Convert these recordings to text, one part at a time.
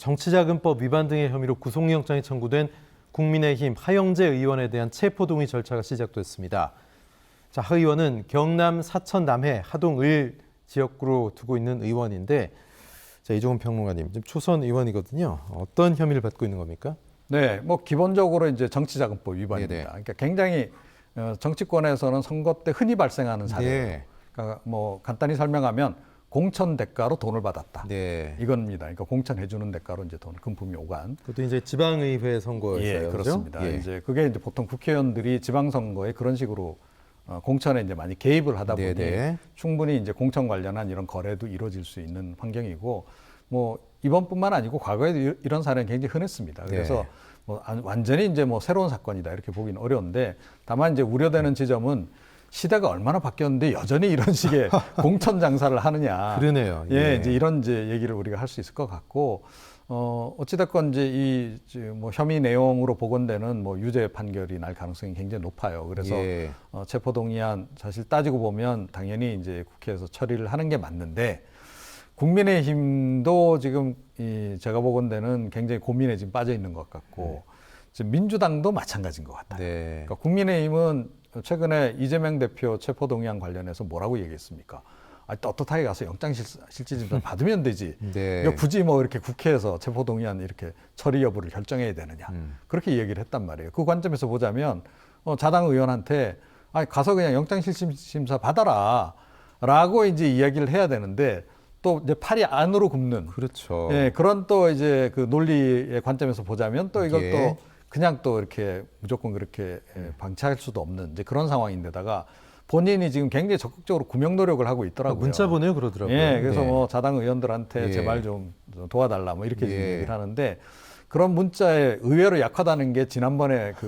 정치자금법 위반 등의 혐의로 구속영장이 청구된 국민의힘 하영재 의원에 대한 체포동의 절차가 시작됐습니다. 자, 하 의원은 경남 사천 남해 하동 을 지역구로 두고 있는 의원인데, 자, 이종훈 평론가님, 지금 초선 의원이거든요. 어떤 혐의를 받고 있는 겁니까? 네, 뭐 기본적으로 이제 정치자금법 위반입니다. 네네. 그러니까 굉장히 정치권에서는 선거 때 흔히 발생하는 사례예요. 네. 그러니까 뭐 간단히 설명하면 공천 대가로 돈을 받았다. 네. 이겁니다. 그러니까 공천해 주는 대가로 이제 돈, 금품이 오간. 그것도 이제 지방의회 선거에서요. 예, 그렇습니다. 그렇죠? 예. 이제 그게 이제 보통 국회의원들이 지방선거에 그런 식으로 공천에 이제 많이 개입을 하다 보니 네네. 충분히 이제 공천 관련한 이런 거래도 이루어질 수 있는 환경이고, 뭐 이번뿐만 아니고 과거에도 이런 사례는 굉장히 흔했습니다. 그래서 네. 뭐 완전히 이제 뭐 새로운 사건이다 이렇게 보기는 어려운데, 다만 이제 우려되는 지점은 시대가 얼마나 바뀌었는데 여전히 이런 식의 공천 장사를 하느냐. 그러네요. 예, 이제 이런 이제 얘기를 우리가 할 수 있을 것 같고, 어찌됐건 이제 뭐 혐의 내용으로 보건되는 뭐 유죄 판결이 날 가능성이 굉장히 높아요. 그래서 예. 체포동의안 사실 따지고 보면 당연히 이제 국회에서 처리를 하는 게 맞는데, 국민의힘도 지금 제가 보건대는 굉장히 고민에 지금 빠져 있는 것 같고, 지금 민주당도 마찬가지인 것 같아요. 네. 그러니까 국민의힘은 최근에 이재명 대표 체포동의안 관련해서 뭐라고 얘기했습니까? 떳떳하게 가서 영장실질심사 받으면 되지. 네. 그러니까 굳이 뭐 이렇게 국회에서 체포동의안 이렇게 처리 여부를 결정해야 되느냐. 그렇게 얘기를 했단 말이에요. 그 관점에서 보자면 자당 의원한테 가서 그냥 영장실질심사 받아라 라고 이제 이야기를 해야 되는데, 또 이제 팔이 안으로 굽는, 그렇죠. 예, 그런 또 이제 그 논리의 관점에서 보자면 또 이것도 예. 그냥 또 이렇게 무조건 그렇게 방치할 수도 없는 이제 그런 상황인데다가, 본인이 지금 굉장히 적극적으로 구명 노력을 하고 있더라고요. 문자 보내요 그러더라고요. 예, 그래서 네. 뭐 자당 의원들한테 예. 제발 좀 도와달라 뭐 이렇게 지금 예. 얘기를 하는데, 그런 문자에 의외로 약하다는 게 지난번에 그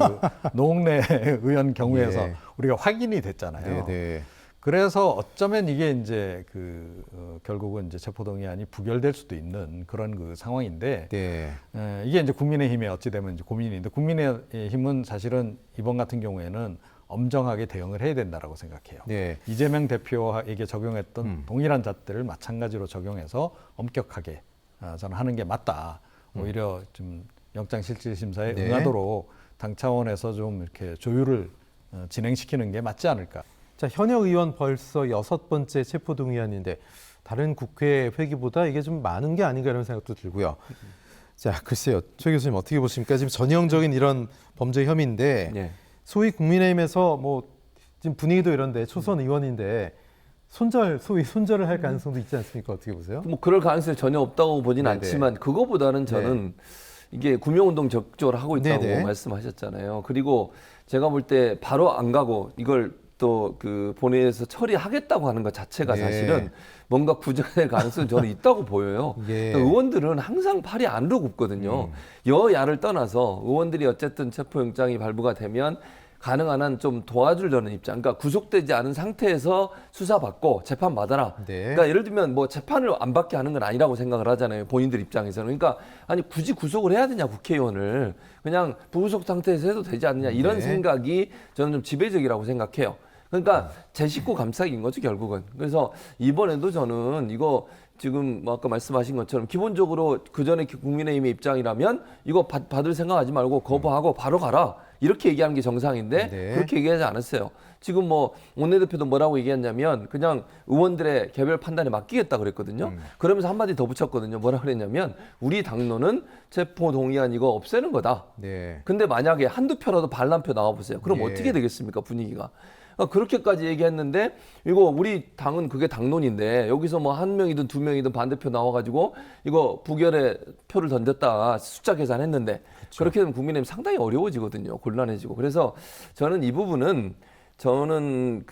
노웅래 의원 경우에서 예. 우리가 확인이 됐잖아요. 네. 그래서 어쩌면 이게 이제 결국은 이제 체포동의안이 부결될 수도 있는 그런 그 상황인데, 네. 이게 이제 국민의힘의 어찌 되면 이제 고민인데, 국민의힘은 사실은 이번 같은 경우에는 엄정하게 대응을 해야 된다라고 생각해요. 네. 이재명 대표에게 적용했던 동일한 잣들을 마찬가지로 적용해서 엄격하게 저는 하는 게 맞다. 오히려 좀 영장실질심사에 네. 응하도록 당 차원에서 좀 이렇게 조율을 진행시키는 게 맞지 않을까. 자, 현역 의원 벌써 6번째 체포동의안인데 다른 국회 회기보다 이게 좀 많은 게 아닌가 이런 생각도 들고요. 자, 글쎄요. 최 교수님 어떻게 보십니까? 지금 전형적인 이런 범죄 혐의인데 네. 소위 국민의힘에서 뭐 지금 분위기도 이런데 초선 의원인데 소위 손절을 할 가능성도 있지 않습니까? 어떻게 보세요? 뭐 그럴 가능성이 전혀 없다고 보진 네네. 않지만, 그거보다는 저는 이게 구명운동 적극적으로 하고 있다고 네네. 말씀하셨잖아요. 그리고 제가 볼 때 바로 안 가고 이걸 또 그 본회의에서 처리하겠다고 하는 것 자체가 네. 사실은 뭔가 구제될 가능성이 저는 있다고 보여요. 예. 그러니까 의원들은 항상 팔이 안으로 굽거든요. 여야를 떠나서 의원들이 어쨌든 체포영장이 발부가 되면 가능한 한 좀 도와줄 저는 입장. 그러니까 구속되지 않은 상태에서 수사받고 재판 받아라. 네. 그러니까 예를 들면 뭐 재판을 안 받게 하는 건 아니라고 생각을 하잖아요. 본인들 입장에서는. 그러니까 아니 굳이 구속을 해야 되냐 국회의원을. 그냥 부구속 상태에서 해도 되지 않느냐 이런 네. 생각이 저는 좀 지배적이라고 생각해요. 그러니까 제 식구 감싸기인 거죠 결국은. 그래서 이번에도 저는 이거 지금 뭐 아까 말씀하신 것처럼 기본적으로 그전에 국민의힘의 입장이라면 이거 받을 생각하지 말고 거부하고 바로 가라 이렇게 얘기하는 게 정상인데 네. 그렇게 얘기하지 않았어요. 지금 뭐 원내대표도 뭐라고 얘기했냐면 그냥 의원들의 개별 판단에 맡기겠다 그랬거든요. 그러면서 한마디 더 붙였거든요. 뭐라 그랬냐면 우리 당론은 체포동의안 이거 없애는 거다. 네. 근데 만약에 한두 표라도 반란표 나와보세요. 그럼 예. 어떻게 되겠습니까 분위기가. 그렇게까지 얘기했는데 이거 우리 당은 그게 당론인데 여기서 뭐 한 명이든 두 명이든 반대표 나와가지고 이거 부결에 표를 던졌다 숫자 계산했는데 그렇게 되면 국민의힘 상당히 어려워지거든요. 곤란해지고. 그래서 저는 이 부분은 저는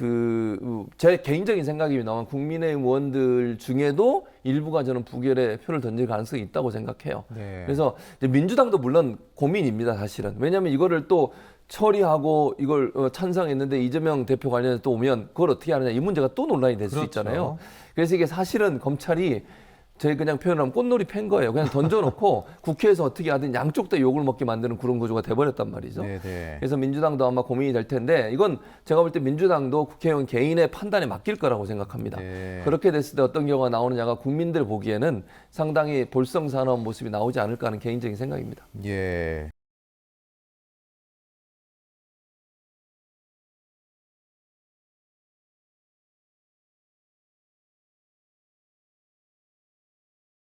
제 개인적인 생각입니다만 국민의힘 의원들 중에도 일부가 저는 부결에 표를 던질 가능성이 있다고 생각해요. 네. 그래서 이제 민주당도 물론 고민입니다, 사실은. 왜냐하면 이거를 또 처리하고 이걸 찬성했는데 이재명 대표 관련해서 또 오면 그걸 어떻게 하느냐 이 문제가 또 논란이 될 수 그렇죠. 있잖아요. 그래서 이게 사실은 검찰이 저희 그냥 표현하면 꽃놀이 팬 거예요. 그냥 던져놓고 국회에서 어떻게 하든 양쪽 다 욕을 먹게 만드는 그런 구조가 돼버렸단 말이죠. 네네. 그래서 민주당도 아마 고민이 될 텐데 이건 제가 볼 때 민주당도 국회의원 개인의 판단에 맡길 거라고 생각합니다. 네. 그렇게 됐을 때 어떤 경우가 나오느냐가 국민들 보기에는 상당히 볼썽사나운 모습이 나오지 않을까 하는 개인적인 생각입니다. 예.